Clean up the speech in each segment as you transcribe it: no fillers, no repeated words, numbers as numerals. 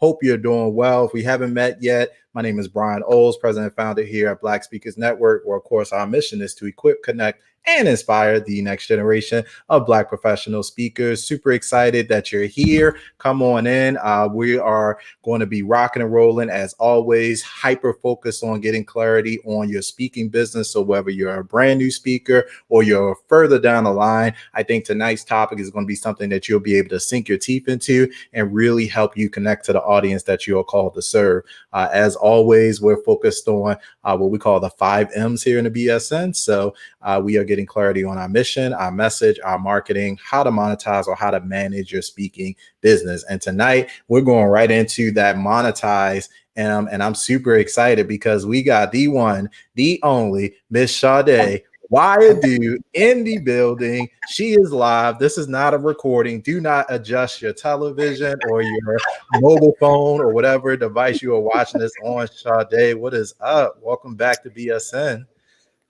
Hope you're doing well. If we haven't met yet, my name is Brian Oles, president and founder here at Black Speakers Network, where, of course, our mission is to equip, connect, and inspire the next generation of Black professional speakers. Super excited that you're here. Come on in. We are going to be rocking and rolling, as always, hyper focused on getting clarity on your speaking business. So whether you're a brand new speaker or you're further down the line, I think tonight's topic is going to be something that you'll be able to sink your teeth into and really help you connect to the audience that you are called to serve. As always, we're focused on what we call the 5 M's here in the BSN. So we are getting clarity on our mission, our message, our marketing, how to monetize or how to manage your speaking business. And tonight we're going right into that monetize. And I'm super excited because we got the one, the only Miss Shadé Adu in the building. She is live. This is not a recording. Do not adjust your television or your mobile phone or whatever device you are watching this on. Shadé, what is up? Welcome back to BSN.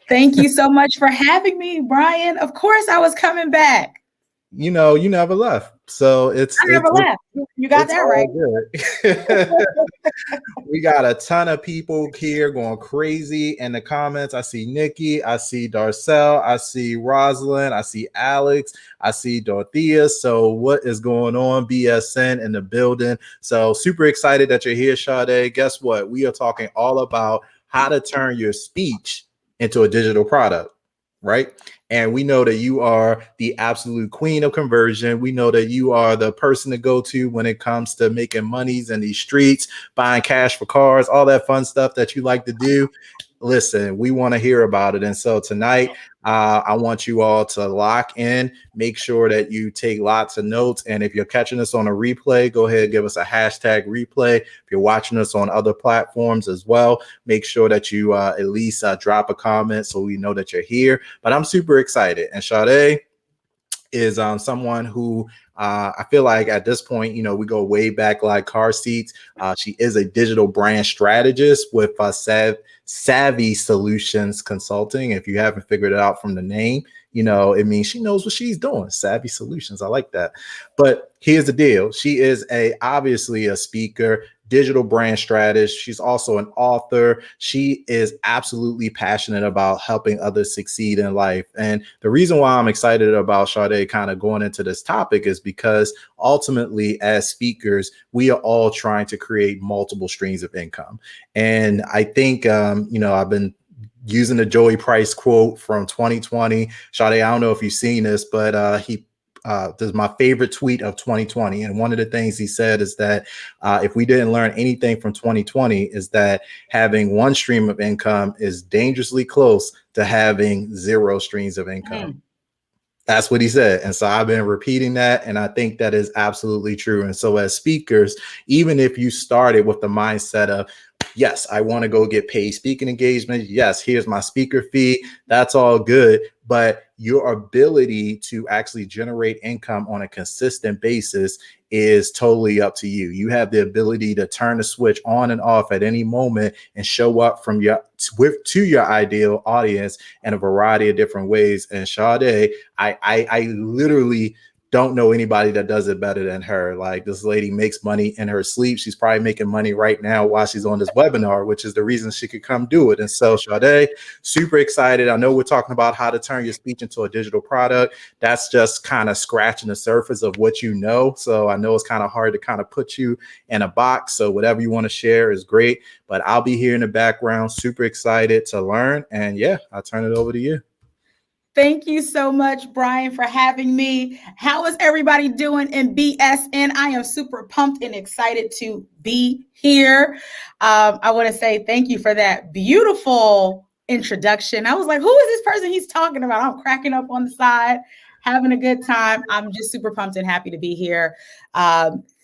Thank you so much for having me, Brian. Of course I was coming back. You know, you never left. So I never left. You got that right. We got a ton of people here going crazy in the comments. I see Nikki, I see Darcel, I see Rosalind, I see Alex, I see Dorothea. So what is going on? BSN in the building. So super excited that you're here, Shadé. Guess what? We are talking all about how to turn your speech into a digital product, right? And we know that you are the absolute queen of conversion. We know that you are the person to go to when it comes to making monies in these streets, buying cash for cars, all that fun stuff that you like to do. Listen, we want to hear about it. And so tonight, I want you all to lock in, make sure that you take lots of notes. And if you're catching us on a replay, go ahead and give us a hashtag replay. If you're watching us on other platforms as well, make sure that you at least drop a comment so we know that you're here. But I'm super excited. And Shadé is someone who I feel like at this point, you know, we go way back like car seats. She is a digital brand strategist with Savvy Solutions Consulting. If you haven't figured it out from the name, you know, it means she knows what she's doing. Savvy Solutions. I like that. But here's the deal. She is obviously a speaker, digital brand strategist. She's also an author. She is absolutely passionate about helping others succeed in life. And the reason why I'm excited about Shadé kind of going into this topic is because ultimately, as speakers, we are all trying to create multiple streams of income. And I think, you know, I've been using the Joey Price quote from 2020. Shadé, I don't know if you've seen this, but this is my favorite tweet of 2020. And one of the things he said is that if we didn't learn anything from 2020 is that having one stream of income is dangerously close to having 0 streams of income. That's what he said. And so I've been repeating that. And I think that is absolutely true. And so as speakers, even if you started with the mindset of, yes, I want to go get paid speaking engagements. Yes, here's my speaker fee. That's all good. But your ability to actually generate income on a consistent basis is totally up to you. You have the ability to turn the switch on and off at any moment and show up from to your ideal audience in a variety of different ways. And Shadé, I literally don't know anybody that does it better than her. Like, this lady makes money in her sleep. She's probably making money right now while she's on this webinar, which is the reason she could come do it. And so Shadé, super excited. I know we're talking about how to turn your speech into a digital product. That's just kind of scratching the surface of what you know. So I know it's kind of hard to kind of put you in a box. So whatever you want to share is great, but I'll be here in the background, super excited to learn. And yeah, I'll turn it over to you. Thank you so much, Brian, for having me. How is everybody doing in BSN? I am super pumped and excited to be here. I want to say thank you for that beautiful introduction. I was like, who is this person he's talking about? I'm cracking up on the side, having a good time. I'm just super pumped and happy to be here.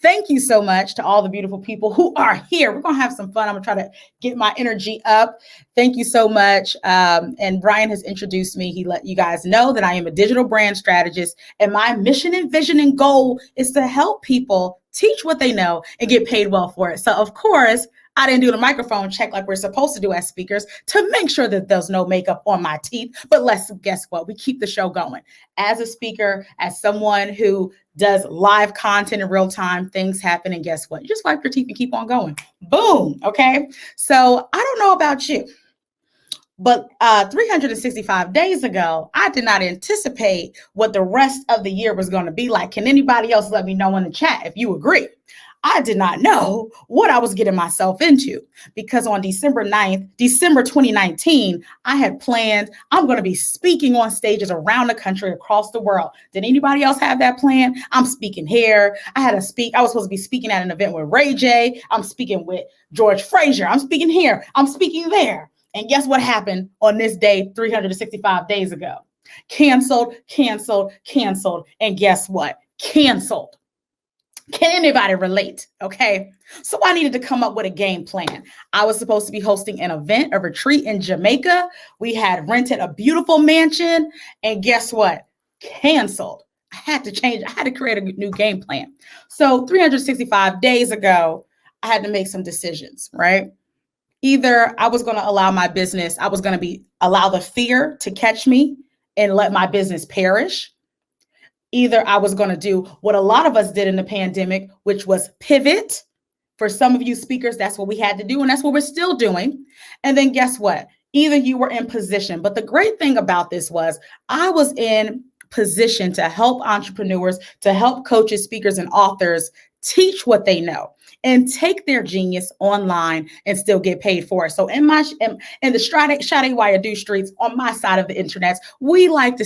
Thank you so much to all the beautiful people who are here. We're going to have some fun. I'm going to try to get my energy up. Thank you so much. And Brian has introduced me. He let you guys know that I am a digital brand strategist. And my mission and vision and goal is to help people teach what they know and get paid well for it. So, of course, I didn't do the microphone check like we're supposed to do as speakers to make sure that there's no makeup on my teeth. But guess what? We keep the show going. As a speaker, as someone who does live content in real time, things happen. And guess what? You just wipe your teeth and keep on going. Boom. Okay. So I don't know about you, but 365 days ago, I did not anticipate what the rest of the year was going to be like. Can anybody else let me know in the chat if you agree? I did not know what I was getting myself into, because on December 9th, December 2019, I had planned I'm going to be speaking on stages around the country, across the world. Did anybody else have that plan? I'm speaking here. I was supposed to be speaking at an event with Ray J. I'm speaking with George Frazier. I'm speaking here. I'm speaking there. And guess what happened on this day 365 days ago? Canceled. And guess what? Canceled. Can anybody relate? Okay. So I needed to come up with a game plan. I was supposed to be hosting an event, a retreat in Jamaica. We had rented a beautiful mansion. And guess what? Canceled. I had to change. I had to create a new game plan. So 365 days ago, I had to make some decisions, right? Either I was going to allow my business, I was going to allow the fear to catch me and let my business perish. Either I was going to do what a lot of us did in the pandemic, which was pivot. For some of you speakers, that's what we had to do, and that's what we're still doing. And then guess what? Either you were in position. But the great thing about this was I was in position to help entrepreneurs, to help coaches, speakers, and authors teach what they know and take their genius online and still get paid for it. So in the Shadé Adu streets, on my side of the internet, we like to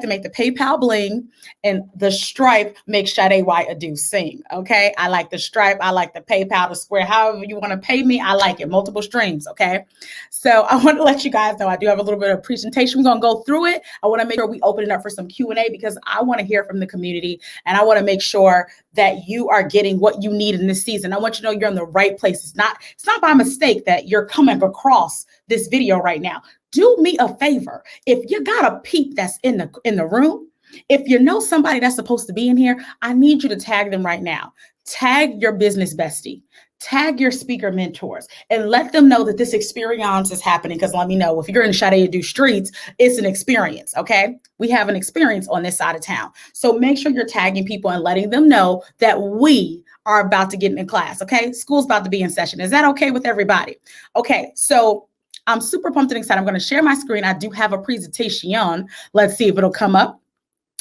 make the PayPal bling and the Stripe make Shadé Adu sing. Okay. I like the Stripe. I like the PayPal, the Square, however you want to pay me. I like it. Multiple streams. Okay. So I want to let you guys know I do have a little bit of presentation. We're going to go through it. I want to make sure we open it up for some Q&A because I want to hear from the community, and I want to make sure that you are getting what you need in this season. I want you to know you're in the right place. It's not by mistake that you're coming across this video right now. Do me a favor. If you got a peep that's in the room, if you know somebody that's supposed to be in here, I need you to tag them right now. Tag your business bestie. Tag your speaker mentors and let them know that this experience is happening. Because let me know, if you're in Shadé Adu streets, it's an experience. Okay. We have an experience on this side of town. So make sure you're tagging people and letting them know that we are about to get in class. Okay. School's about to be in session. Is that okay with everybody? Okay. So I'm super pumped and excited. I'm going to share my screen. I do have a presentation. Let's see if it'll come up.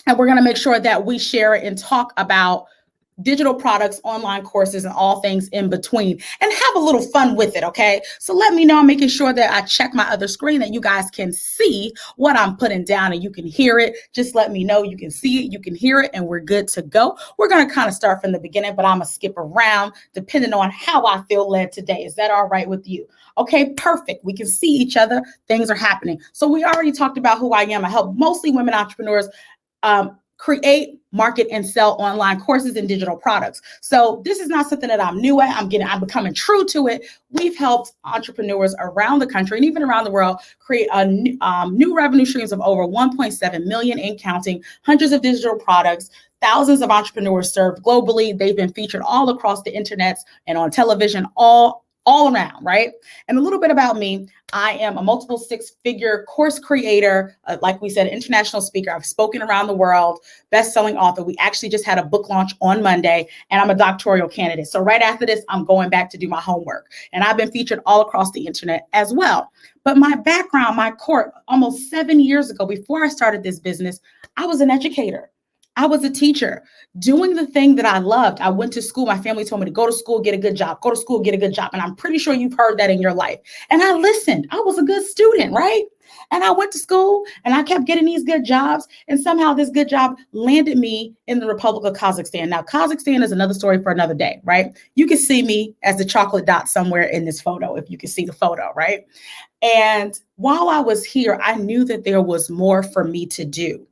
And we're going to make sure that we share it and talk about digital products, online courses, and all things in between, and have a little fun with it. Okay. So let me know. I'm making sure that I check my other screen that you guys can see what I'm putting down and you can hear it. Just let me know you can see it, you can hear it, and we're good to go. We're going to kind of start from the beginning, but I'm going to skip around depending on how I feel led today. Is that all right with you? Okay, perfect. We can see each other. Things are happening. So we already talked about who I am. I help mostly women entrepreneurs create, market, and sell online courses and digital products. So this is not something that I'm new at. I'm becoming true to it. We've helped entrepreneurs around the country and even around the world create new revenue streams of over 1.7 million and counting, hundreds of digital products, thousands of entrepreneurs served globally. They've been featured all across the internet and on television, all around, right? And a little bit about me. I am a multiple six-figure course creator, like we said, international speaker. I've spoken around the world, best-selling author. We actually just had a book launch on Monday, and I'm a doctoral candidate. So right after this, I'm going back to do my homework. And I've been featured all across the internet as well. But my background, my core, almost 7 years ago, before I started this business, I was an educator. I was a teacher doing the thing that I loved. I went to school. My family told me to go to school, get a good job, go to school, get a good job. And I'm pretty sure you've heard that in your life. And I listened. I was a good student, right? And I went to school and I kept getting these good jobs. And somehow this good job landed me in the Republic of Kazakhstan. Now, Kazakhstan is another story for another day, right? You can see me as the chocolate dot somewhere in this photo, if you can see the photo, right? And while I was here, I knew that there was more for me to do.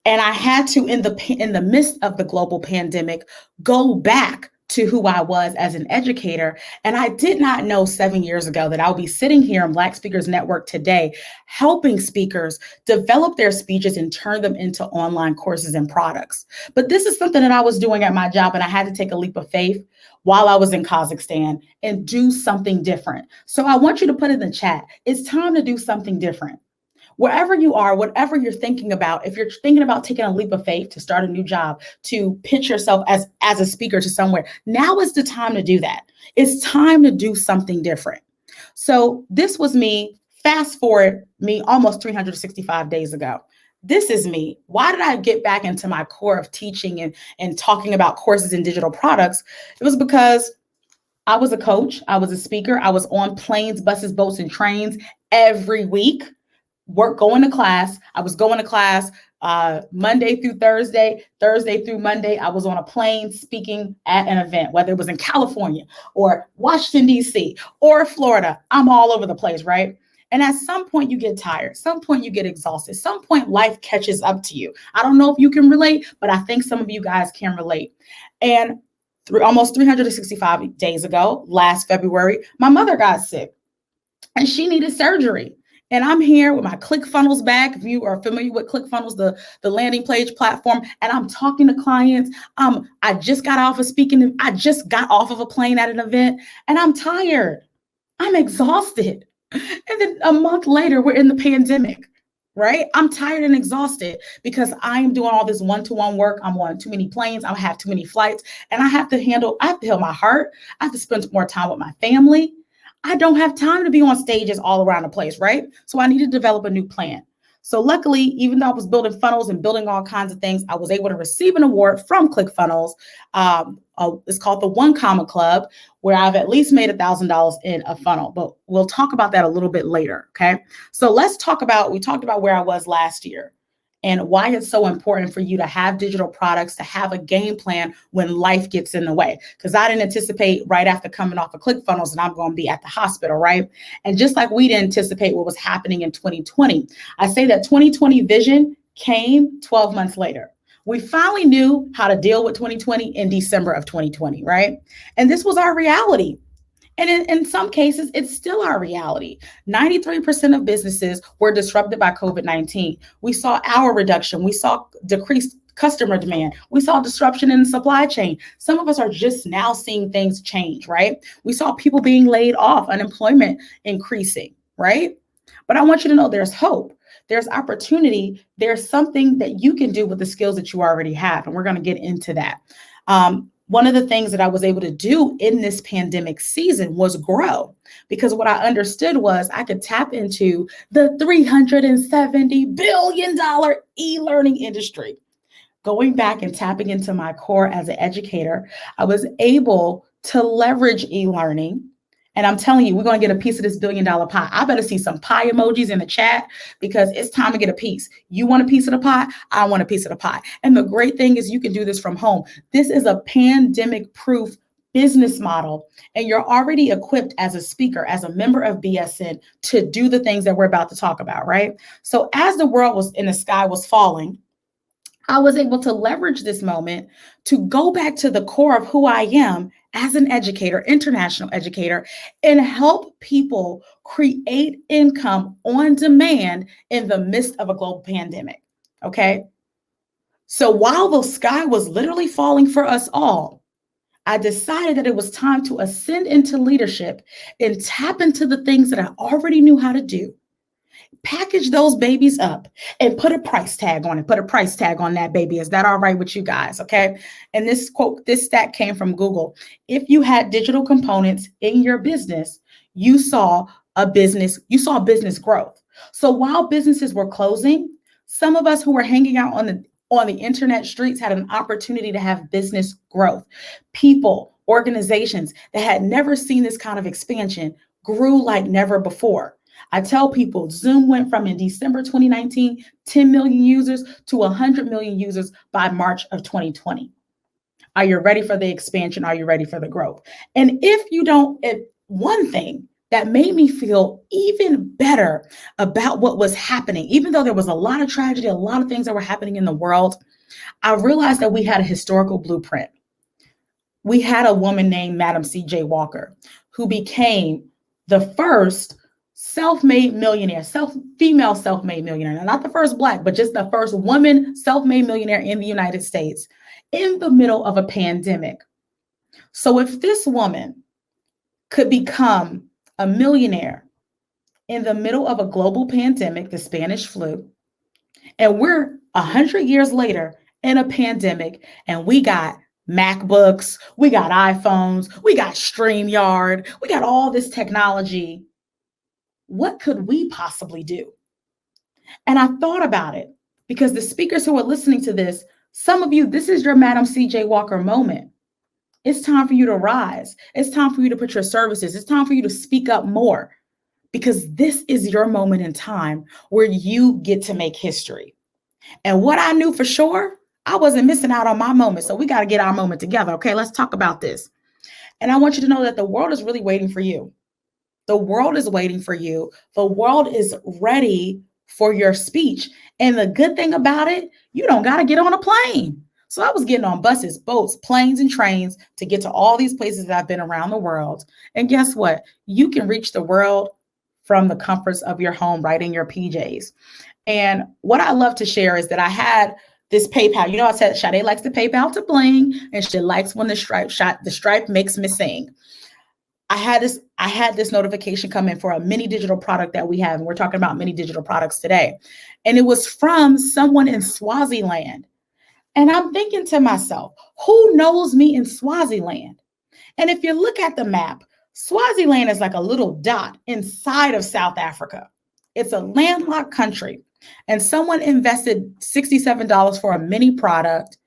And I had to, in the midst of the global pandemic, go back to who I was as an educator. And I did not know 7 years ago that I'll be sitting here in Black Speakers Network today, helping speakers develop their speeches and turn them into online courses and products. But this is something that I was doing at my job, and I had to take a leap of faith while I was in Kazakhstan and do something different. So I want you to put in the chat, it's time to do something different. Wherever you are, whatever you're thinking about, if you're thinking about taking a leap of faith to start a new job, to pitch yourself as a speaker to somewhere, now is the time to do that. It's time to do something different. So this was me. Fast forward me almost 365 days ago. This is me. Why did I get back into my core of teaching and talking about courses and digital products? It was because I was a coach. I was a speaker. I was on planes, buses, boats, and trains every week. Going to class. I was going to class Monday through Thursday, Thursday through Monday. I was on a plane speaking at an event, whether it was in California or Washington, D.C. or Florida. I'm all over the place, right? And at some point you get tired. Some point you get exhausted. Some point life catches up to you. I don't know if you can relate, but I think some of you guys can relate. And almost 365 days ago, last February, my mother got sick and she needed surgery. And I'm here with my ClickFunnels bag. If you are familiar with ClickFunnels, the landing page platform, and I'm talking to clients. I just got off of speaking. I just got off of a plane at an event, and I'm tired. I'm exhausted. And then a month later, we're in the pandemic, right? I'm tired and exhausted because I'm doing all this one-to-one work. I'm on too many planes. I have too many flights, and I have to heal my heart. I have to spend more time with my family. I don't have time to be on stages all around the place, right? So I need to develop a new plan. So luckily, even though I was building funnels and building all kinds of things, I was able to receive an award from ClickFunnels. It's called the One Comma Club, where I've at least made $1,000 in a funnel, but we'll talk about that a little bit later, okay? So we talked about where I was last year and why it's so important for you to have digital products, to have a game plan when life gets in the way. Because I didn't anticipate right after coming off of ClickFunnels that I'm going to be at the hospital, right? And just like we didn't anticipate what was happening in 2020, I say that 2020 vision came 12 months later. We finally knew how to deal with 2020 in December of 2020, right? And this was our reality. And in some cases, it's still our reality. 93% of businesses were disrupted by COVID-19. We saw hour reduction. We saw decreased customer demand. We saw disruption in the supply chain. Some of us are just now seeing things change, right? We saw people being laid off, unemployment increasing, right? But I want you to know there's hope. There's opportunity. There's something that you can do with the skills that you already have. And we're going to get into that. One of the things that I was able to do in this pandemic season was grow, because what I understood was I could tap into the $370 billion e-learning industry. Going back and tapping into my core as an educator, I was able to leverage e-learning. And I'm telling you, we're going to get a piece of this $1 billion pie. I better see some pie emojis in the chat because it's time to get a piece. You want a piece of the pie? I want a piece of the pie. And the great thing is you can do this from home. This is a pandemic-proof business model, and you're already equipped as a speaker, as a member of BSN to do the things that we're about to talk about, right? So as the world was in the sky was falling, I was able to leverage this moment to go back to the core of who I am as an educator, international educator, and help people create income on demand in the midst of a global pandemic, okay? So while the sky was literally falling for us all, I decided that it was time to ascend into leadership and tap into the things that I already knew how to do. Package those babies up and put a price tag on it. Put a price tag on that baby. Is that all right with you guys? Okay. And this stat came from Google. If you had digital components in your business, you saw business growth. So while businesses were closing, some of us who were hanging out on the internet streets had an opportunity to have business growth. People, organizations that had never seen this kind of expansion grew like never before. I tell people Zoom went from in December 2019, 10 million users to 100 million users by March of 2020. Are you ready for the expansion? Are you ready for the growth? And one thing that made me feel even better about what was happening, even though there was a lot of tragedy, a lot of things that were happening in the world, I realized that we had a historical blueprint. we had a woman named Madam C.J. Walker who became the first self-made millionaire, female self-made millionaire. Now, not the first Black, but just the first woman self-made millionaire in the United States in the middle of a pandemic. So if this woman could become a millionaire in the middle of a global pandemic, the Spanish flu, and we're 100 years later in a pandemic, and we got MacBooks, we got iPhones, we got StreamYard, we got all this technology. What could we possibly do? And I thought about it because the speakers who are listening to this, some of you, this is your Madam C.J. Walker moment. It's time for you to rise. It's time for you to put your services. It's time for you to speak up more because this is your moment in time where you get to make history. And what I knew for sure, I wasn't missing out on my moment. So we got to get our moment together. Okay, let's talk about this. And I want you to know that the world is really waiting for you. The world is waiting for you. The world is ready for your speech. And the good thing about it, you don't got to get on a plane. So I was getting on buses, boats, planes, and trains to get to all these places that I've been around the world. And guess what? You can reach the world from the comforts of your home, right in your PJs. And what I love to share is that I had this PayPal. You know, I said Shadé likes the PayPal to bling, and she likes when the stripe makes me sing. I had this notification come in for a mini digital product that we have, and we're talking about mini digital products today. And it was from someone in Swaziland. And I'm thinking to myself, who knows me in Swaziland? And if you look at the map, Swaziland is like a little dot inside of South Africa. It's a landlocked country. And someone invested $67 for a mini product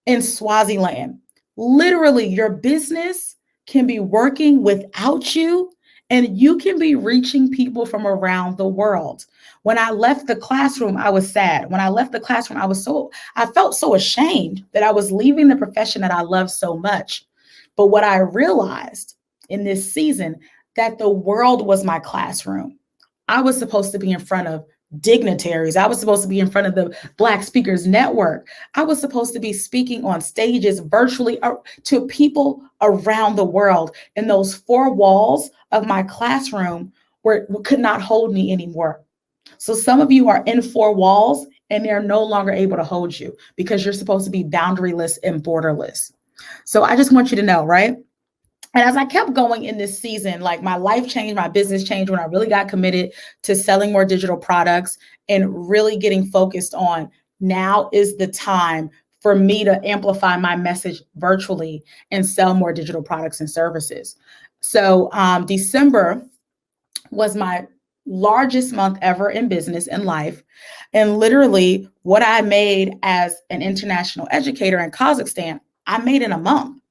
in Swaziland. Literally, your business can be working without you, and you can be reaching people from around the world. When I left the classroom, I was sad. When I left the classroom, I felt so ashamed that I was leaving the profession that I love so much. But what I realized in this season, that the world was my classroom. I was supposed to be in front of dignitaries. I was supposed to be in front of the Black Speakers Network. I was supposed to be speaking on stages virtually to people around the world. And those four walls of my classroom could not hold me anymore. So some of you are in four walls and they're no longer able to hold you because you're supposed to be boundaryless and borderless. So I just want you to know, right? And as I kept going in this season, like my life changed, my business changed when I really got committed to selling more digital products and really getting focused on now is the time for me to amplify my message virtually and sell more digital products and services. So December was my largest month ever in business and life. And literally what I made as an international educator in Kazakhstan, I made in a month.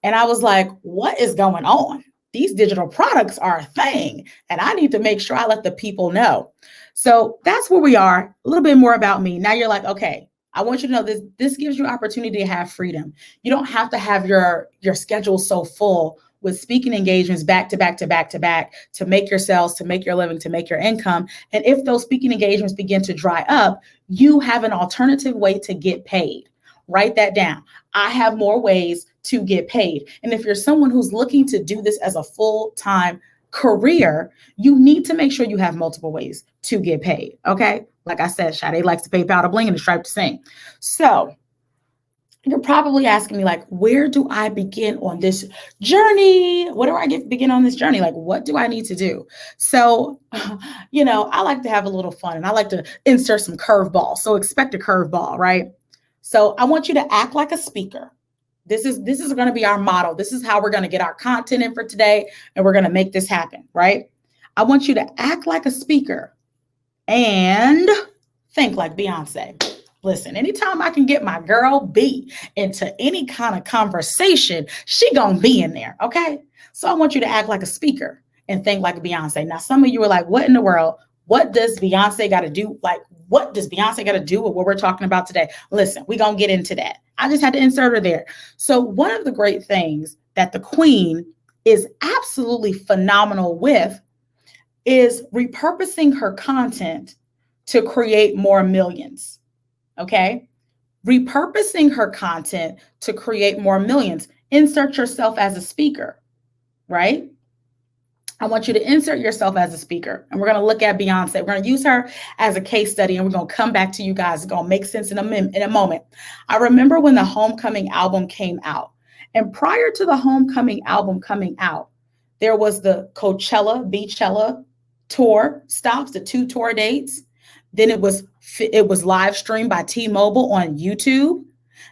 And I was like, what is going on? These digital products are a thing, and I need to make sure I let the people know. So that's where we are. A little bit more about me. Now you're like, okay, I want you to know this gives you opportunity to have freedom. You don't have to have your schedule so full with speaking engagements back to back to back to back to make your sales, to make your living, to make your income. And if those speaking engagements begin to dry up, you have an alternative way to get paid. Write that down. I have more ways to get paid. And if you're someone who's looking to do this as a full-time career, you need to make sure you have multiple ways to get paid. Okay. Like I said, Shadé likes to PayPal to bling and the stripe to sing. So you're probably asking me, like, where do I begin on this journey? What do I begin on this journey? Like, what do I need to do? So, I like to have a little fun and I like to insert some curveballs. So expect a curveball, right? So I want you to act like a speaker. This is going to be our model. This is how we're going to get our content in for today. And we're going to make this happen, right? I want you to act like a speaker and think like Beyonce. Listen, anytime I can get my girl B into any kind of conversation, she going to be in there. Okay. So I want you to act like a speaker and think like Beyonce. Now, some of you are like, what in the world? What does Beyonce got to do? Like, what does Beyonce got to do with what we're talking about today? Listen, we're going to get into that. I just had to insert her there. So one of the great things that the queen is absolutely phenomenal with is repurposing her content to create more millions. Okay. Repurposing her content to create more millions. insert yourself as a speaker, right? I want you to insert yourself as a speaker. And we're going to look at Beyonce. We're going to use her as a case study, and we're going to come back to you guys. It's going to make sense in a moment. I remember when the Homecoming album came out. And prior to the Homecoming album coming out, there was the Beachella tour stops, the 2 tour dates. Then it was live streamed by T-Mobile on YouTube.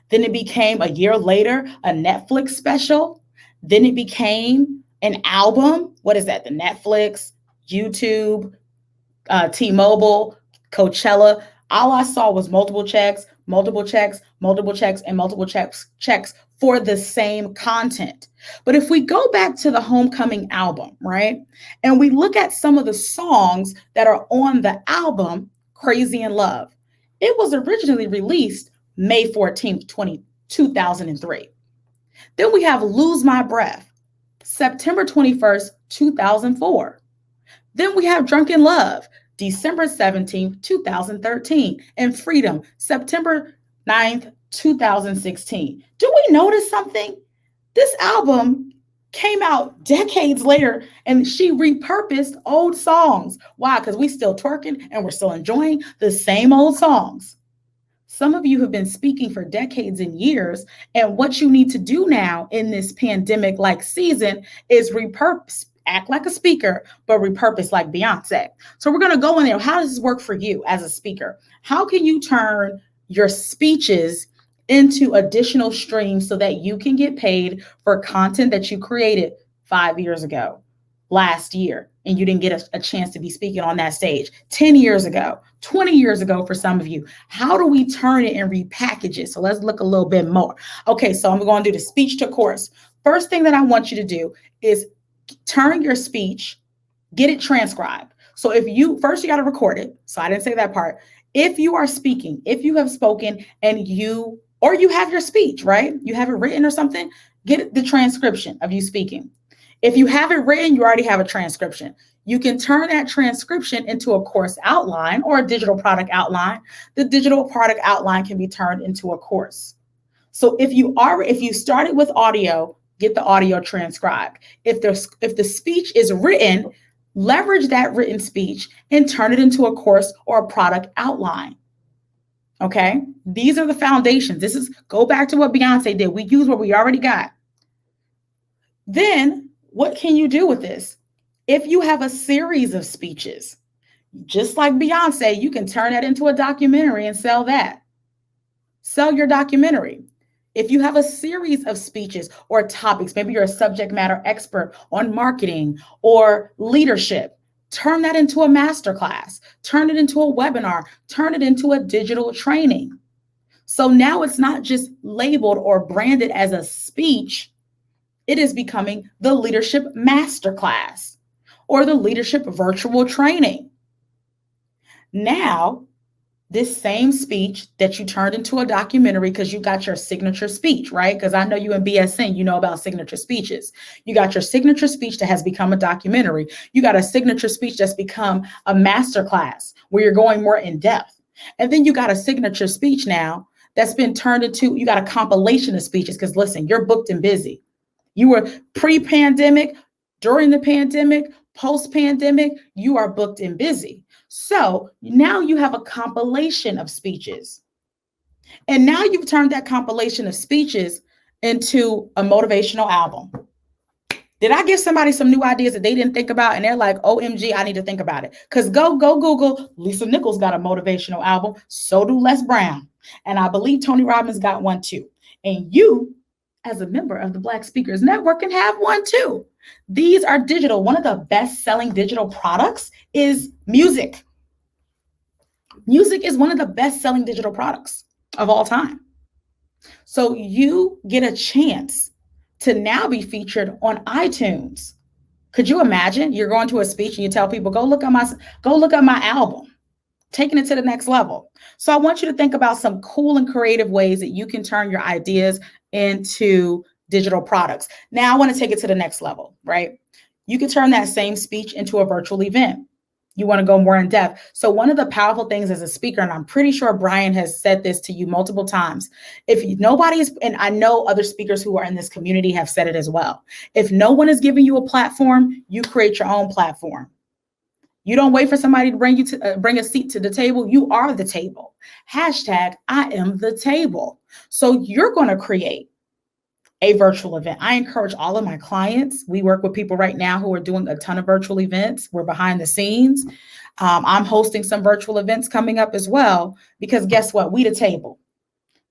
Then it became, a year later, a Netflix special. Then it became an album. What is that? The Netflix, YouTube, T-Mobile, Coachella. All I saw was multiple checks, and multiple checks for the same content. But if we go back to the Homecoming album, right, and we look at some of the songs that are on the album, Crazy in Love, it was originally released May 14th, 2003. Then we have Lose My Breath, September 21st, 2004. Then we have Drunken Love, December 17th, 2013. And Freedom, September 9th, 2016. Do we notice something? This album came out decades later, and she repurposed old songs. Why? Because we still twerking and we're still enjoying the same old songs. Some of you have been speaking for decades and years, and what you need to do now in this pandemic-like season is repurpose, act like a speaker, but repurpose like Beyonce. So we're going to go in there. How does this work for you as a speaker? How can you turn your speeches into additional streams so that you can get paid for content that you created 5 years ago, last year, and you didn't get a chance to be speaking on that stage 10 years ago, 20 years ago for some of you? How do we turn it and repackage it? So let's look a little bit more. Okay, so I'm going to do the speech to course. First thing that I want you to do is turn your speech, get it transcribed. So you got to record it. So I didn't say that part. If you are speaking, if you have spoken and you have your speech, right? You have it written or something, get the transcription of you speaking. If you have it written, you already have a transcription. You can turn that transcription into a course outline or a digital product outline. The digital product outline can be turned into a course. So if you started with audio, get the audio transcribed. If the speech is written, leverage that written speech and turn it into a course or a product outline. Okay, these are the foundations. Go back to what Beyonce did. We use what we already got. Then what can you do with this? If you have a series of speeches, just like Beyonce, you can turn that into a documentary and sell that. Sell your documentary. If you have a series of speeches or topics, maybe you're a subject matter expert on marketing or leadership, turn that into a masterclass, turn it into a webinar, turn it into a digital training. So now it's not just labeled or branded as a speech. It is becoming the leadership masterclass or the leadership virtual training. Now, this same speech that you turned into a documentary because you got your signature speech, right? Because I know you in BSN, you know about signature speeches. You got your signature speech that has become a documentary. You got a signature speech that's become a masterclass where you're going more in depth. And then you got a signature speech now that's been turned into, you got a compilation of speeches because listen, you're booked and busy. You were pre-pandemic, during the pandemic, post-pandemic, you are booked and busy. So now you have a compilation of speeches. And now you've turned that compilation of speeches into a motivational album. Did I give somebody some new ideas that they didn't think about? And they're like, OMG, I need to think about it. Because go Google, Lisa Nichols got a motivational album. So do Les Brown. And I believe Tony Robbins got one too. And you, as a member of the Black Speakers Network, can have one too. These are digital. One of the best-selling digital products is music. Music is one of the best-selling digital products of all time. So you get a chance to now be featured on iTunes. Could you imagine? You're going to a speech and you tell people, go look at my album, taking it to the next level. So I want you to think about some cool and creative ways that you can turn your ideas into digital products. Now I want to take it to the next level, right? You can turn that same speech into a virtual event. You want to go more in depth. So one of the powerful things as a speaker, and I'm pretty sure Brian has said this to you multiple times, if nobody is, and I know other speakers who are in this community have said it as well, if no one is giving you a platform, you create your own platform. You don't wait for somebody to bring a seat to the table. You are the table. Hashtag I am the table. So you're going to create a virtual event. I encourage all of my clients. We work with people right now who are doing a ton of virtual events. We're behind the scenes. I'm hosting some virtual events coming up as well, because guess what? We the table.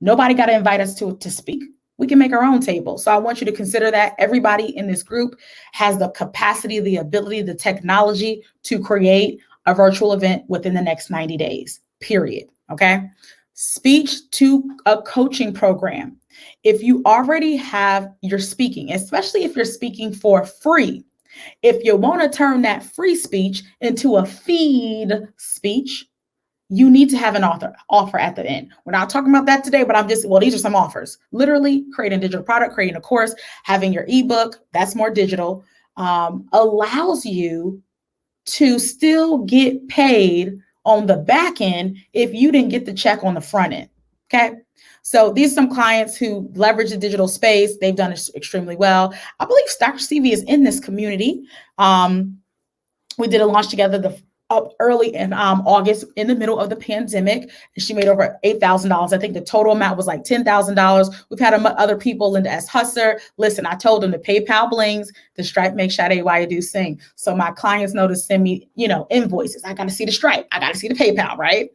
Nobody got to invite us to speak. We can make our own table. So I want you to consider that everybody in this group has the capacity, the ability, the technology to create a virtual event within the next 90 days, period. Okay. Speech to a coaching program. If you already have your speaking, especially if you're speaking for free, if you want to turn that free speech into a feed speech, you need to have an offer at the end. We're not talking about that today, but these are some offers. Literally creating a digital product, creating a course, having your ebook, that's more digital, allows you to still get paid on the back end if you didn't get the check on the front end. Okay. So these are some clients who leverage the digital space. They've done extremely well. I believe Dr. Stevie is in this community. We did a launch together early in August, in the middle of the pandemic, and she made over $8,000. I think the total amount was like $10,000. We've had other people, Linda S. Husser. Listen, I told them the PayPal blings, the Stripe makes Shadé Adu sing. So my clients know to send me, invoices. I got to see the Stripe. I got to see the PayPal, right?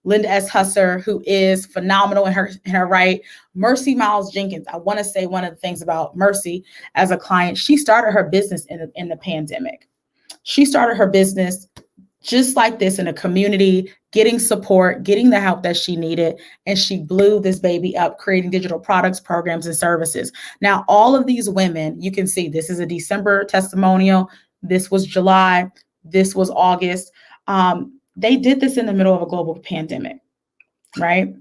Linda S. Husser, who is phenomenal in her right. Mercy Miles Jenkins. I want to say one of the things about Mercy as a client, she started her business in the pandemic. She started her business just like this in a community, getting support, getting the help that she needed. And she blew this baby up, creating digital products, programs, and services. Now, all of these women, you can see this is a December testimonial. This was July. This was August. They did this in the middle of a global pandemic, right?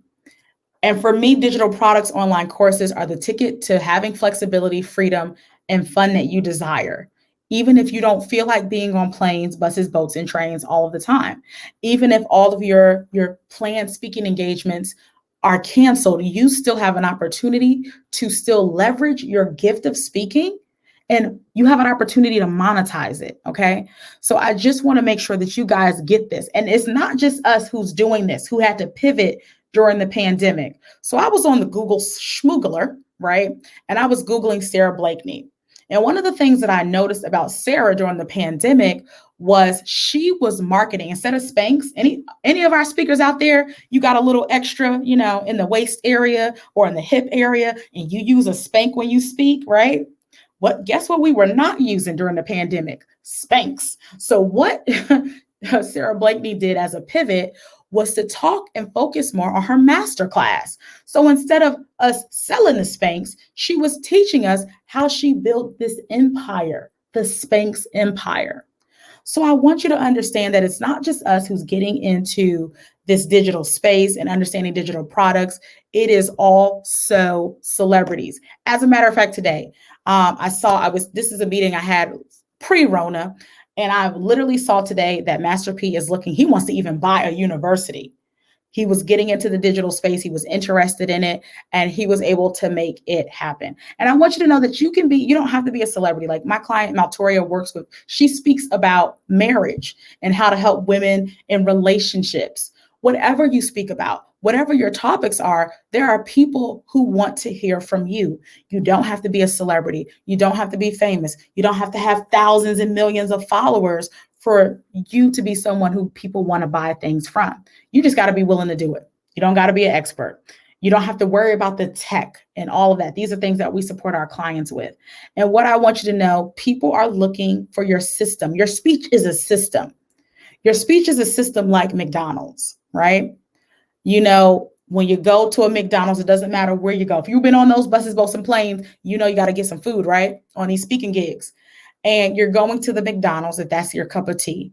And for me, digital products, online courses are the ticket to having flexibility, freedom, and fun that you desire. Even if you don't feel like being on planes, buses, boats, and trains all of the time. Even if all of your planned speaking engagements are canceled, you still have an opportunity to still leverage your gift of speaking, and you have an opportunity to monetize it, okay? So I just want to make sure that you guys get this. And it's not just us who's doing this, who had to pivot during the pandemic. So I was on the Google Schmoogler, right? And I was Googling Sarah Blakeney. And one of the things that I noticed about Sarah during the pandemic was she was marketing, instead of Spanx, any of our speakers out there, you got a little extra, in the waist area or in the hip area, and you use a Spanx when you speak, right? Guess what we were not using during the pandemic? Spanx. So what Sarah Blakeney did as a pivot was to talk and focus more on her masterclass. So instead of us selling the Spanx, she was teaching us how she built this empire, the Spanx empire. So I want you to understand that it's not just us who's getting into this digital space and understanding digital products. It is also celebrities. As a matter of fact, today, this is a meeting I had pre-Rona, and I literally saw today that Master P he wants to even buy a university. He was getting into the digital space. He was interested in it, and he was able to make it happen. And I want you to know that you don't have to be a celebrity. Like my client, Maltoria, she speaks about marriage and how to help women in relationships. Whatever you speak about, whatever your topics are, there are people who want to hear from you. You don't have to be a celebrity. You don't have to be famous. You don't have to have thousands and millions of followers for you to be someone who people want to buy things from. You just got to be willing to do it. You don't got to be an expert. You don't have to worry about the tech and all of that. These are things that we support our clients with. And what I want you to know, people are looking for your system. Your speech is a system. Your speech is a system like McDonald's, right? When you go to a McDonald's, it doesn't matter where you go. If you've been on those buses, boats, and planes, you got to get some food, right? On these speaking gigs. And you're going to the McDonald's, if that's your cup of tea.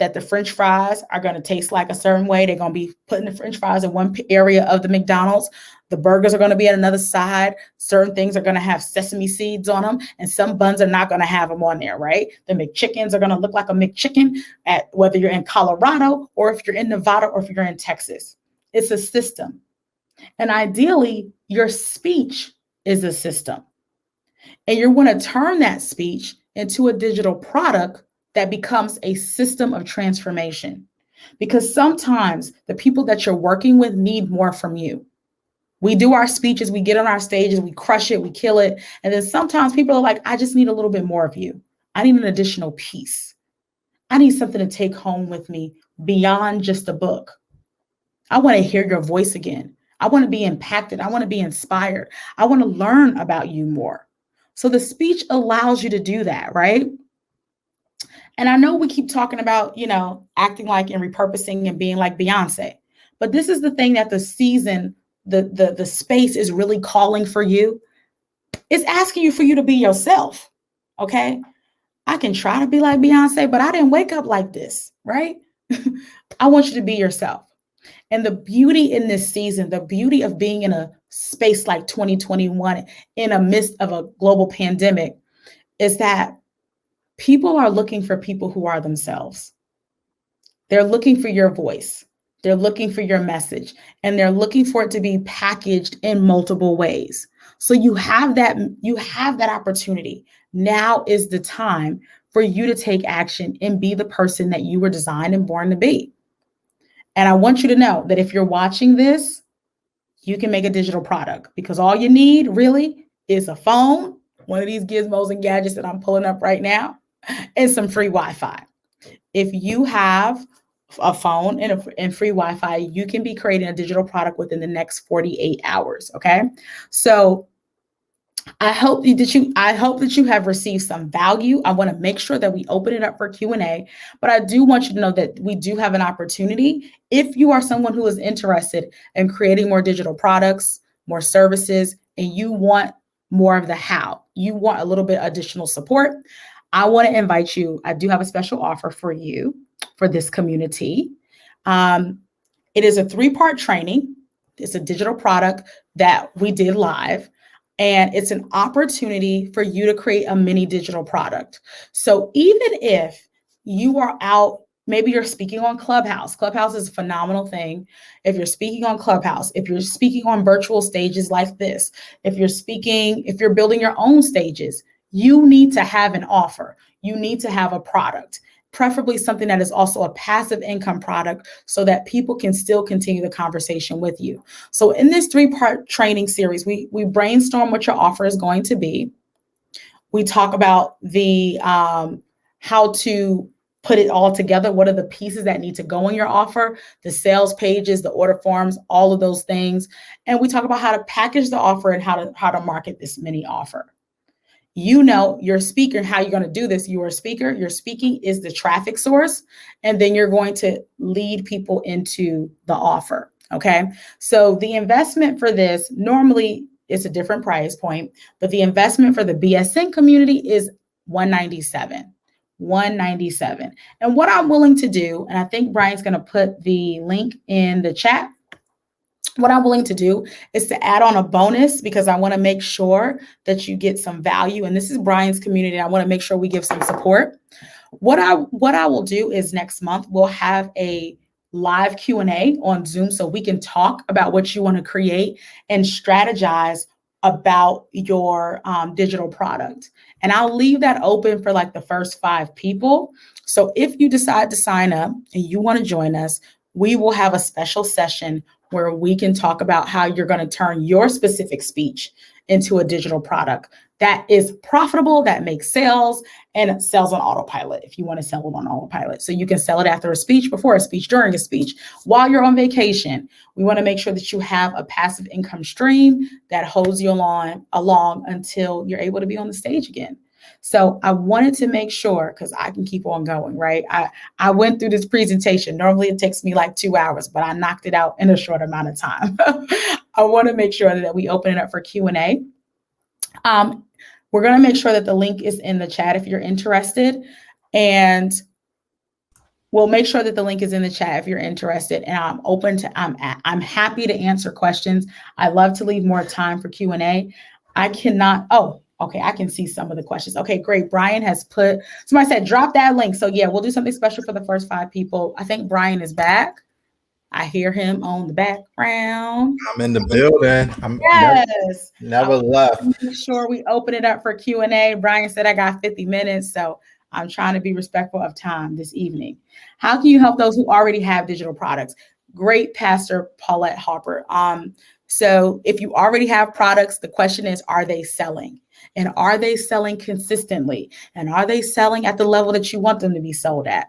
that the French fries are going to taste like a certain way. They're going to be putting the French fries in one area of the McDonald's. The burgers are going to be at another side. Certain things are going to have sesame seeds on them, and some buns are not going to have them on there, right? The McChickens are going to look like a McChicken at whether you're in Colorado or if you're in Nevada or if you're in Texas. It's a system. And ideally, your speech is a system. And you're going to turn that speech into a digital product that becomes a system of transformation. Because sometimes the people that you're working with need more from you. We do our speeches, we get on our stages, we crush it, we kill it. And then sometimes people are like, I just need a little bit more of you. I need an additional piece. I need something to take home with me beyond just a book. I want to hear your voice again. I want to be impacted. I want to be inspired. I want to learn about you more. So the speech allows you to do that, right? And I know we keep talking about, acting like and repurposing and being like Beyonce, but this is the thing that the season, the space is really calling for you. It's asking you for you to be yourself. Okay. I can try to be like Beyonce, but I didn't wake up like this, right? I want you to be yourself. And the beauty in this season, the beauty of being in a space like 2021 in a midst of a global pandemic is that people are looking for people who are themselves. They're looking for your voice. They're looking for your message, and they're looking for it to be packaged in multiple ways. So you have that opportunity. Now is the time for you to take action and be the person that you were designed and born to be. And I want you to know that if you're watching this, you can make a digital product, because all you need really is a phone, one of these gizmos and gadgets that I'm pulling up right now, and some free Wi-Fi. If you have a phone and free Wi-Fi, you can be creating a digital product within the next 48 hours. Okay. So I hope that you have received some value. I want to make sure that we open it up for Q&A, but I do want you to know that we do have an opportunity. If you are someone who is interested in creating more digital products, more services, and you want more of the how, you want a little bit additional support, I want to invite you. I do have a special offer for you for this community. It is a 3-part training. It's a digital product that we did live. And it's an opportunity for you to create a mini digital product. So even if you are out, maybe you're speaking on Clubhouse. Clubhouse is a phenomenal thing. If you're speaking on Clubhouse, if you're speaking on virtual stages like this, if you're building your own stages, you need to have an offer. You need to have a product, preferably something that is also a passive income product so that people can still continue the conversation with you. So in this 3-part training series, we brainstorm what your offer is going to be. We talk about the how to put it all together. What are the pieces that need to go in your offer, the sales pages, the order forms, all of those things. And we talk about how to package the offer and how to market this mini offer. Your speaker, how you're going to do this. You are a speaker. Your speaking is the traffic source. And then you're going to lead people into the offer. Okay. So the investment for this, normally it's a different price point, but the investment for the BSN community is $197. And what I'm willing to do, and I think Brian's going to put the link in the chat. What I'm willing to do is to add on a bonus, because I want to make sure that you get some value. And this is Brian's community. I want to make sure we give some support. What I will do is next month, we'll have a live Q&A on Zoom so we can talk about what you want to create and strategize about your digital product. And I'll leave that open for like the first 5 people. So if you decide to sign up and you want to join us, we will have a special session where we can talk about how you're going to turn your specific speech into a digital product that is profitable, that makes sales, and sells on autopilot if you want to sell it on autopilot. So you can sell it after a speech, before a speech, during a speech, while you're on vacation. We want to make sure that you have a passive income stream that holds you along until you're able to be on the stage again. So I wanted to make sure, because I can keep on going, right? I went through this presentation. Normally it takes me like 2 hours, but I knocked it out in a short amount of time. I want to make sure that we open it up for Q&A. We're going to make sure that the link is in the chat if you're interested. And We'll make sure that the link is in the chat if you're interested, and I'm happy to answer questions. I love to leave more time for Q&A. I cannot. Oh, okay. I can see some of the questions. Okay, great. Brian has put. Somebody said drop that link. So yeah, we'll do something special for the first 5 people. I think Brian is back. I hear him on the background. I'm in the building. I'm Yes. never left. Make sure we open it up for Q&A. Brian said I got 50 minutes, so I'm trying to be respectful of time this evening. How can you help those who already have digital products? Great, Pastor Paulette Harper. So if you already have products, the question is, are they selling? And are they selling consistently? And are they selling at the level that you want them to be sold at?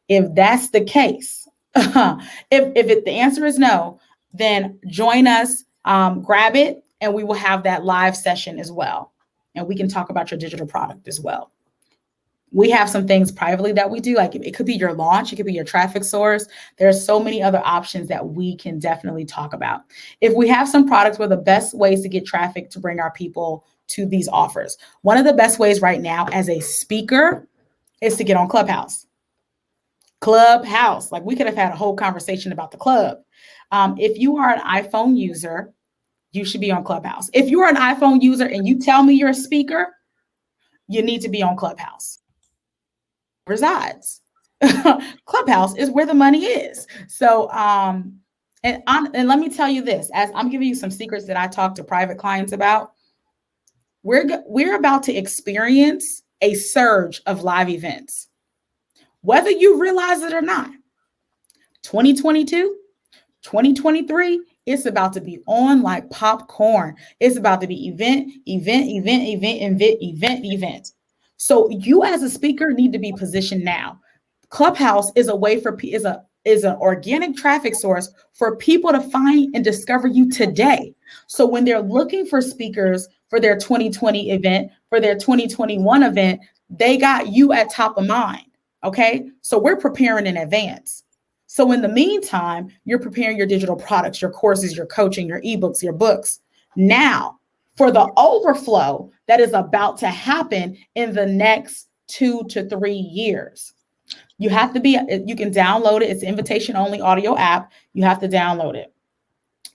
If that's the case, if the answer is no, then join us, grab it, and we will have that live session as well. And we can talk about your digital product as well. We have some things privately that we do, like it could be your launch, it could be your traffic source. There's so many other options that we can definitely talk about. If we have some products, what are the best ways to get traffic to bring our people to these offers? One of the best ways right now as a speaker is to get on Clubhouse. Clubhouse, like we could have had a whole conversation about the club. If you are an iPhone user, you should be on Clubhouse. If you are an iPhone user and you tell me you're a speaker, you need to be on Clubhouse. Resides. Clubhouse is where the money is. So, and let me tell you this, as I'm giving you some secrets that I talk to private clients about, we're about to experience a surge of live events, whether you realize it or not. 2022, 2023, it's about to be on like popcorn. It's about to be event. So you as a speaker need to be positioned now. Clubhouse is a way for is an organic traffic source for people to find and discover you today. So when they're looking for speakers for their 2020 event, for their 2021 event, they got you at top of mind. Okay, so we're preparing in advance. So in the meantime, you're preparing your digital products, your courses, your coaching, your ebooks, your books. Now, for the overflow that is about to happen in the next 2 to 3 years, you can download it. It's an invitation only audio app. You have to download it.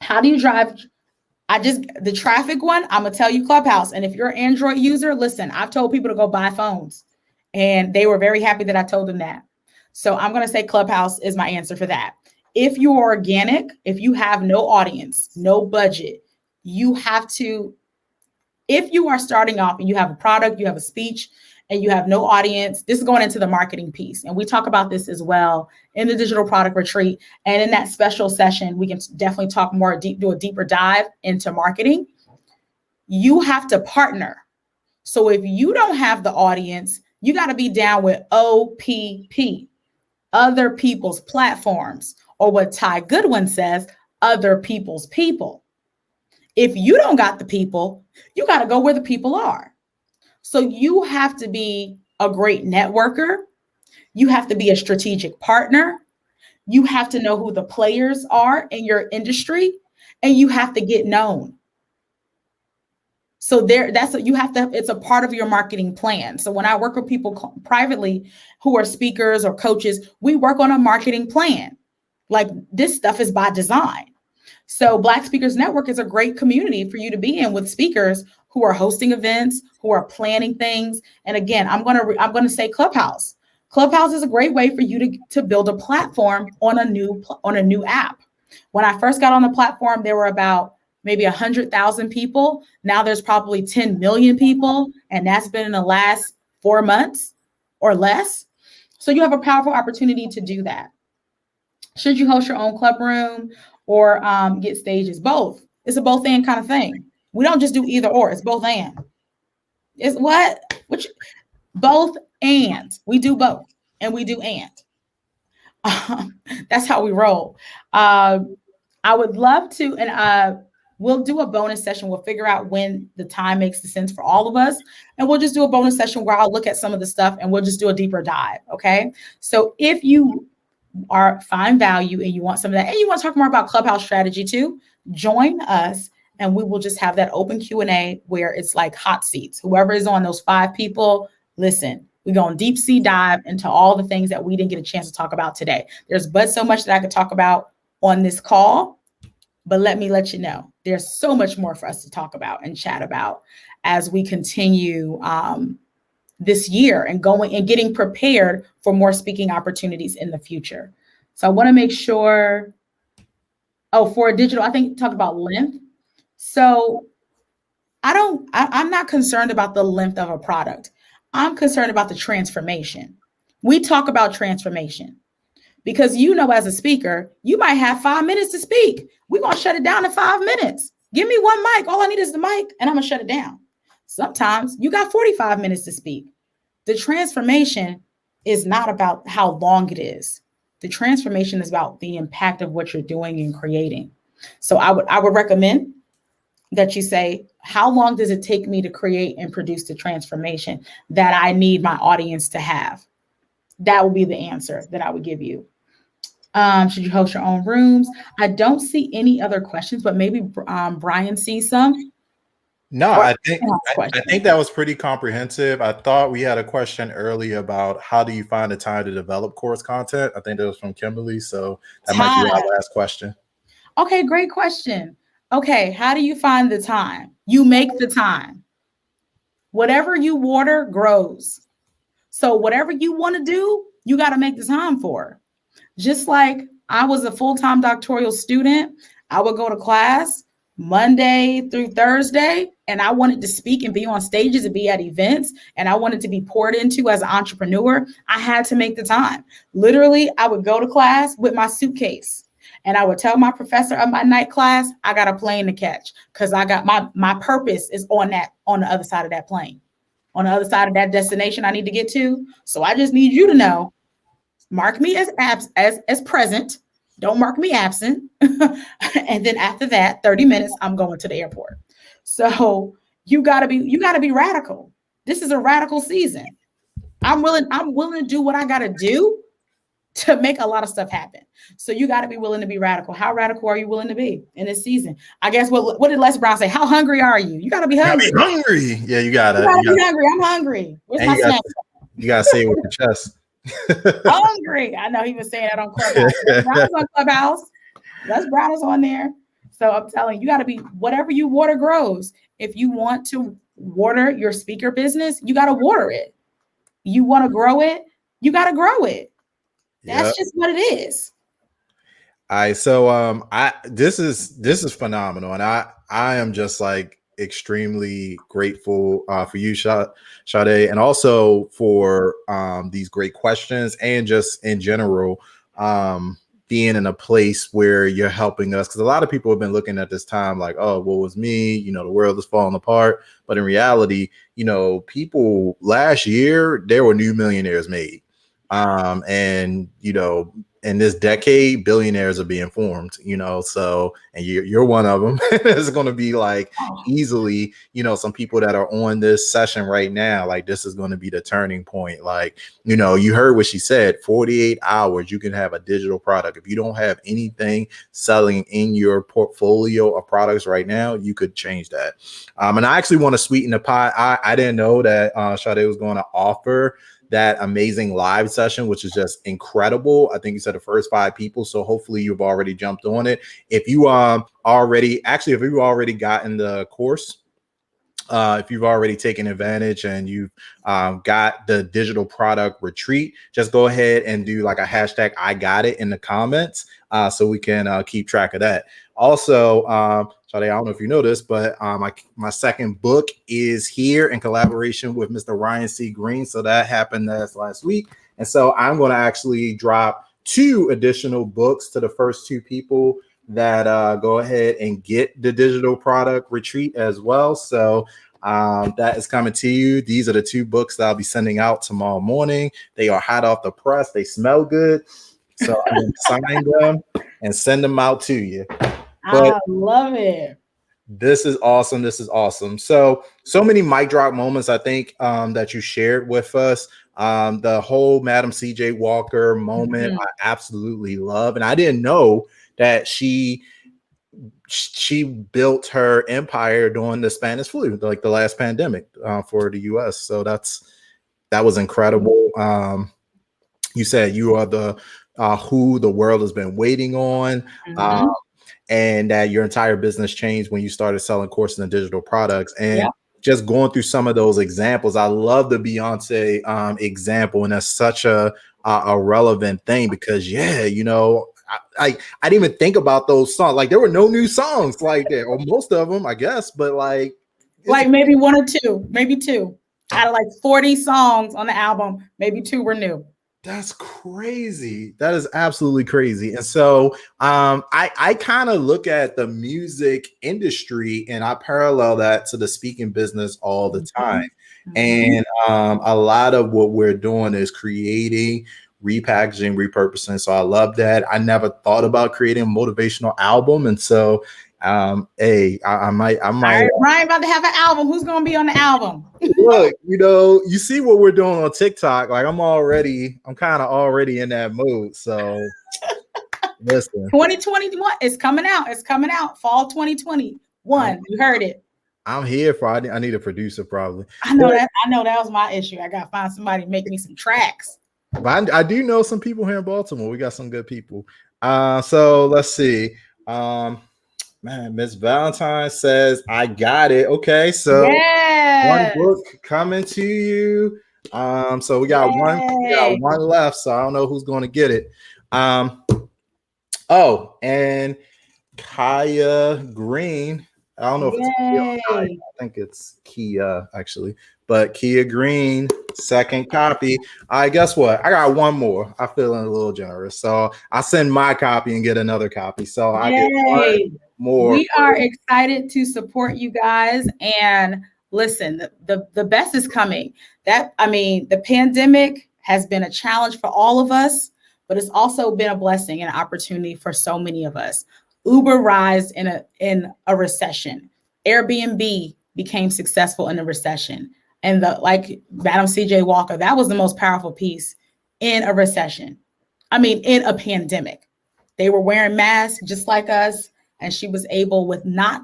How do you drive? The traffic one, I'm going to tell you Clubhouse. And if you're an Android user, listen, I've told people to go buy phones and they were very happy that I told them that. So I'm going to say Clubhouse is my answer for that. If you are organic, if you have no audience, no budget, if you are starting off and you have a product, you have a speech, and you have no audience, this is going into the marketing piece. And we talk about this as well in the digital product retreat. And in that special session, we can definitely talk more, do a deeper dive into marketing. You have to partner. So if you don't have the audience, you got to be down with OPP, other people's platforms, or what Ty Goodwin says, other people's people. If you don't got the people, you got to go where the people are. So you have to be a great networker. You have to be a strategic partner. You have to know who the players are in your industry, and you have to get known. So it's a part of your marketing plan. So when I work with people privately who are speakers or coaches, we work on a marketing plan. Like this stuff is by design. So Black Speakers Network is a great community for you to be in with speakers who are hosting events, who are planning things. And again, I'm going to say Clubhouse. Clubhouse is a great way for you to build a platform on a new app. When I first got on the platform, there were about maybe 100,000 people. Now there's probably 10 million people, and that's been in the last 4 months or less. So you have a powerful opportunity to do that. Should you host your own club room or get stages? Both. It's a both and kind of thing. We don't just do either or. It's both and. It's what? Both and. We do both, and we do and. That's how we roll. I would love to, and we'll do a bonus session. We'll figure out when the time makes the sense for all of us. And we'll just do a bonus session where I'll look at some of the stuff and we'll just do a deeper dive. Okay. So if you find value and you want some of that, and you want to talk more about Clubhouse strategy too, join us and we will just have that open Q&A where it's like hot seats. Whoever is on those 5 people, listen, We're going to deep sea dive into all the things that we didn't get a chance to talk about today. There's but so much that I could talk about on this call, but let me let you know, there's so much more for us to talk about and chat about as we continue this year and going and getting prepared for more speaking opportunities in the future. So I want to make sure, for a digital, I think talk about length. So I'm not concerned about the length of a product. I'm concerned about the transformation. We talk about transformation because, as a speaker, you might have 5 minutes to speak. We're going to shut it down in 5 minutes. Give me one mic. All I need is the mic and I'm going to shut it down. Sometimes you got 45 minutes to speak. The transformation is not about how long it is. The transformation is about the impact of what you're doing and creating. So I would recommend that you say, how long does it take me to create and produce the transformation that I need my audience to have? That would be the answer that I would give you. Should you host your own rooms? I don't see any other questions, but maybe Brian sees some. No, I think that was pretty comprehensive. I thought we had a question earlier about how do you find the time to develop course content? I think that was from Kimberly. So that might be our last question. Okay, great question. Okay, how do you find the time? You make the time. Whatever you water grows. So whatever you want to do, you got to make the time for. Just like I was a full-time doctoral student, I would go to class Monday through Thursday, and I wanted to speak and be on stages and be at events, and I wanted to be poured into as an entrepreneur. I had to make the time. Literally, I would go to class with my suitcase, and I would tell my professor of my night class, I got a plane to catch because I got my purpose is on the other side of that plane, on the other side of that destination I need to get to. So I just need you to know, mark me as present. Don't mark me absent. And then after that, 30 minutes, I'm going to the airport. So you gotta be radical. This is a radical season. I'm willing to do what I gotta do to make a lot of stuff happen. So you got to be willing to be radical. How radical are you willing to be in this season? I guess what did Les Brown say? How hungry are you? You got to be hungry. Yeah, you gotta be hungry. I'm hungry. Where's my snack? You gotta say it with your chest. Hungry. I know he was saying that on Clubhouse. Les Brown's on Clubhouse. Les Brown is on there. So I'm telling you, you got to be, whatever you water grows. If you want to water your speaker business, you got to water it. You want to grow it, you got to grow it. That's just what it is. All right. So this is phenomenal. And I am just like extremely grateful for you, Shadé, and also for these great questions and just in general being in a place where you're helping us, because a lot of people have been looking at this time like, oh, what was me? The world is falling apart. But in reality, people last year, there were new millionaires made. And in this decade, billionaires are being formed, so, and you're one of them. It's going to be like easily, some people that are on this session right now, like this is going to be the turning point. Like, you heard what she said, 48 hours, you can have a digital product. If you don't have anything selling in your portfolio of products right now, you could change that. And I actually want to sweeten the pie. I didn't know that Shadé was going to offer that amazing live session, which is just incredible. I think you said the first 5 people. So hopefully you've already jumped on it. If you already gotten the course, if you've already taken advantage and you've got the digital product retreat, just go ahead and do like a hashtag I got it in the comments so we can keep track of that. Also, Shadé, I don't know if you know this, but my second book is here in collaboration with Mr. Ryan C. Green. So that happened last week. And so I'm going to actually drop 2 additional books to the first 2 people that go ahead and get the digital product retreat as well. So that is coming to you. These are the 2 books that I'll be sending out tomorrow morning. They are hot off the press. They smell good. So I'm going to sign them and send them out to you. But I love it. This is awesome. This is awesome. So many mic drop moments, I think, that you shared with us. The whole Madam CJ Walker moment, I absolutely love. And I didn't know that she built her empire during the Spanish flu, like the last pandemic for the US. So that's That was incredible. You said you are the who the world has been waiting on. Mhm. And that your entire business changed when you started selling courses and digital products. And Yep. just going through some of those examples, I love the Beyonce example, and that's such a relevant thing because, yeah, you know, I didn't even think about those songs. Like there were no new songs like that, or most of them, I guess. But like Maybe one or two, maybe two out of like 40 songs on the album, maybe two were new. That's crazy. That is absolutely crazy. And so I kind of look at the music industry and I parallel that to the speaking business all the time. Mm-hmm. And a lot of what we're doing is creating, repackaging, repurposing. So I love that. I never thought about creating a motivational album. And so hey, I might. All right, Brian about to have an album. Who's gonna be on the album? Look, you know, you see what we're doing on TikTok. Like I'm kind of already in that mood. So listen, 2021 is coming out. It's coming out. Fall 2021. You heard it. I'm here for. I need a producer probably. I know that. I know that was my issue. I gotta find somebody to make me some tracks. But I do know some people here in Baltimore. We got some good people. So let's see. Man, Miss Valentine says, I got it. Okay, so yes. one book coming to you. So we got one left. So I don't know who's going to get it. Oh, and Kaya Green. I don't know if it's Kia or Kaya. I think it's Kia actually, but Kia Green, second copy. I guess what? I got one more. I'm feeling a little generous, so I send my copy and get another copy. So I get one more. We are excited to support you guys. And listen, the best is coming. The pandemic has been a challenge for all of us, but it's also been a blessing and an opportunity for so many of us. Uber rise in a recession. Airbnb became successful in a recession. And like Madam CJ Walker, that was the most powerful piece in a recession. In a pandemic. They were wearing masks just like us. And she was able with not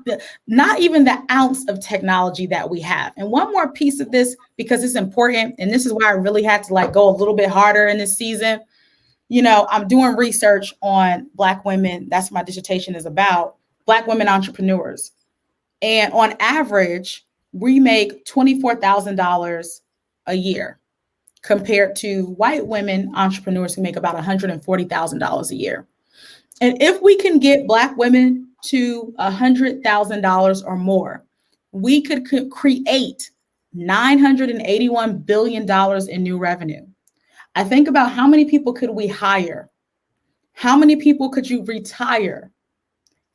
even the ounce of technology that we have. And one more piece of this, because it's important, and this is why I really had to go a little bit harder in this season. You know, I'm doing research on Black women. That's what my dissertation is about. Black women entrepreneurs. And on average, we make $24,000 a year compared to white women entrepreneurs who make about $140,000 a year. And if we can get Black women to $100,000 or more, we could create $981 billion in new revenue. I think about how many people could we hire? How many people could you retire?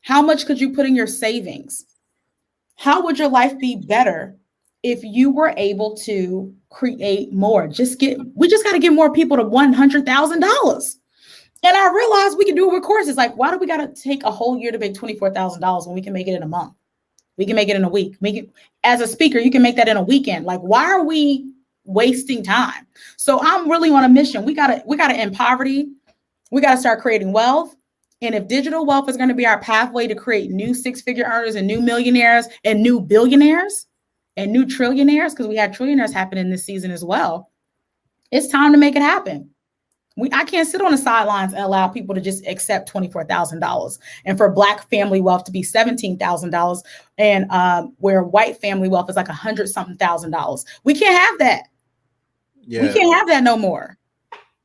How much could you put in your savings? How would your life be better if you were able to create more? We just got to get more people to $100,000. And I realized we can do it with courses. Like, why do we got to take a whole year to make $24,000 when we can make it in a month? We can make it in a week. As a speaker, you can make that in a weekend. Like, why are we wasting time? So I'm really on a mission. We gotta end poverty. We gotta start creating wealth. And if digital wealth is going to be our pathway to create new six-figure earners and new millionaires and new billionaires and new trillionaires, because we had trillionaires happening this season as well, it's time to make it happen. I can't sit on the sidelines and allow people to just accept $24,000 and for Black family wealth to be $17,000 and where white family wealth is like $100-something thousand. We can't have that. Yeah. We can't have that no more.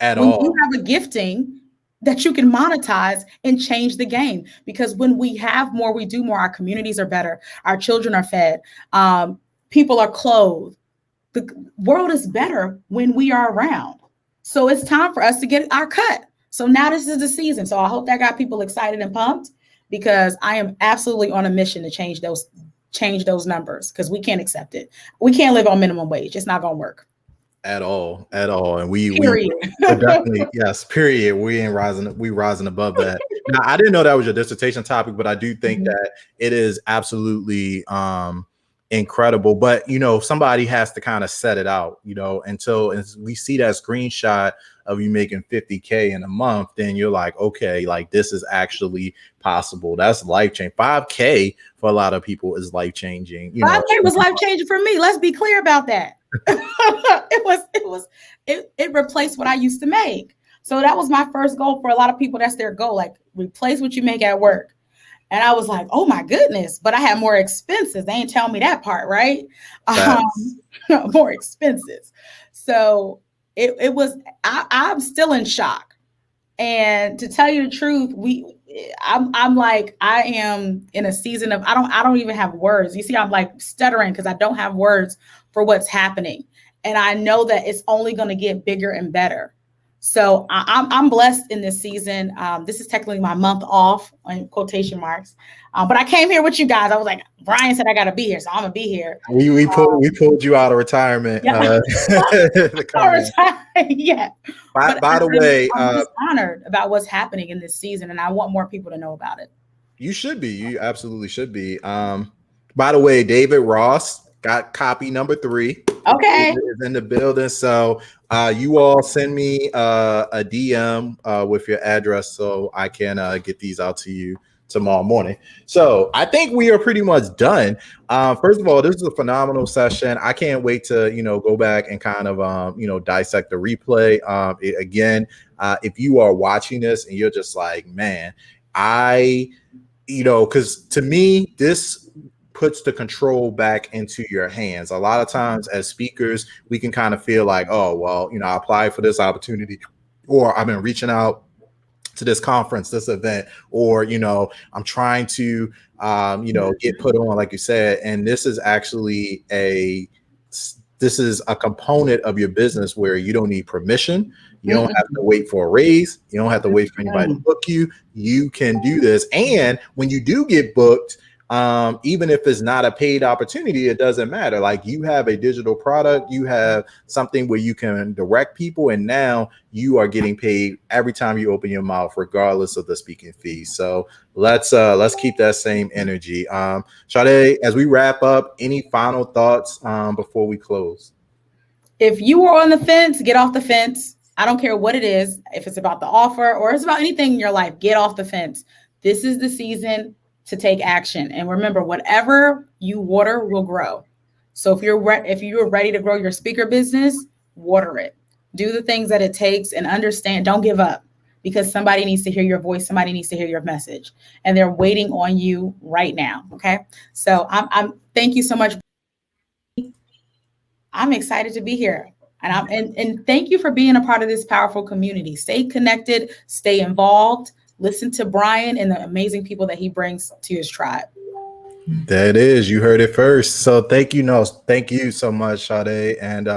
At all. You have a gifting that you can monetize and change the game, because when we have more, we do more. Our communities are better. Our children are fed. People are clothed. The world is better when we are around. So it's time for us to get our cut. So now this is the season. So I hope that got people excited and pumped, because I am absolutely on a mission to change those numbers, because we can't accept it. We can't live on minimum wage. It's not going to work. At all. And we definitely, yes, period. We rising above that. Now, I didn't know that was your dissertation topic, but I do think that it is absolutely incredible. But somebody has to kind of set it out, until we see that screenshot of you making $50K in a month, then you're like, okay, like this is actually possible. That's life-changing. $5K for a lot of people is life-changing. 5K was life-changing for me. Let's be clear about that. It replaced what I used to make. So that was my first goal. For a lot of people, that's their goal, like replace what you make at work. And I was like, oh my goodness, but I had more expenses. They ain't tell me that part, right? Facts. More expenses. So I'm still in shock. And to tell you the truth, I'm like, I am in a season of, I don't even have words. You see, I'm like stuttering because I don't have words for what's happening. And I know that it's only going to get bigger and better. So I'm blessed in this season. This is technically my month off, in quotation marks. But I came here with you guys. I was like, Brian said I got to be here, so I'm gonna be here. We pulled you out of retirement. Yeah. Yeah. By the way, I'm just honored about what's happening in this season, and I want more people to know about it. You should be. You absolutely should be. By the way, David Ross got copy number 3. Okay. Is in the building. So you all send me a DM with your address so I can get these out to you tomorrow morning. So I think we are pretty much done. First of all, this is a phenomenal session. I can't wait to, go back and kind of, dissect the replay. Again, if you are watching this and you're just like, man, because to me, this puts the control back into your hands. A lot of times as speakers, we can kind of feel like, oh, well, I applied for this opportunity, or I've been reaching out to this conference, this event, or, I'm trying to, get put on, like you said. And this is actually a component of your business where you don't need permission. You don't have to wait for a raise. You don't have to wait for anybody to book you. You can do this. And when you do get booked, even if it's not a paid opportunity, it doesn't matter. Like, you have a digital product, you have something where you can direct people, and now you are getting paid every time you open your mouth, regardless of the speaking fee. So let's keep that same energy. Shadé, as we wrap up, any final thoughts before we close? If you are on the fence, get off the fence. I don't care what it is. If it's about the offer or it's about anything in your life, get off the fence. This is the season to take action. And remember, whatever you water will grow. So if you're ready to grow your speaker business, water it. Do the things that it takes, and understand, don't give up, because somebody needs to hear your voice. Somebody needs to hear your message, and they're waiting on you right now. Okay. So I'm thank you so much. I'm excited to be here. And thank you for being a part of this powerful community. Stay connected, stay involved. Listen to Brian and the amazing people that he brings to his tribe. That is, you heard it first. So thank you so much, Shadé, and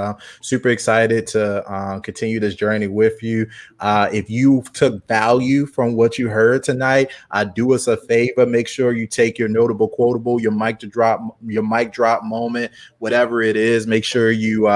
super excited to continue this journey with you. If you took value from what you heard tonight, do us a favor. Make sure you take your notable quotable, your mic drop moment, whatever it is. Make sure you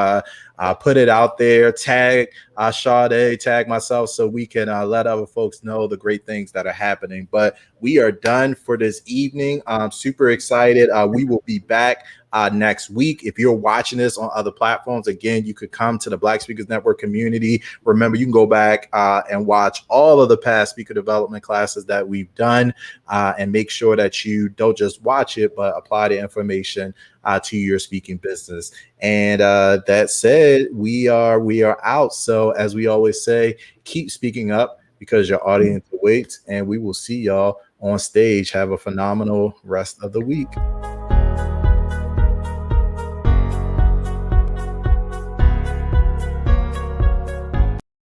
put it out there, tag Shadé, tag myself, so we can let other folks know the great things that are happening. But we are done for this evening. I'm super excited. We will be back next week. If you're watching this on other platforms, again, you could come to the Black Speakers Network community. Remember, you can go back and watch all of the past speaker development classes that we've done, and make sure that you don't just watch it, but apply the information to your speaking business. And that said, we are out. So as we always say, keep speaking up, because your audience waits, and we will see y'all on stage. Have a phenomenal rest of the week.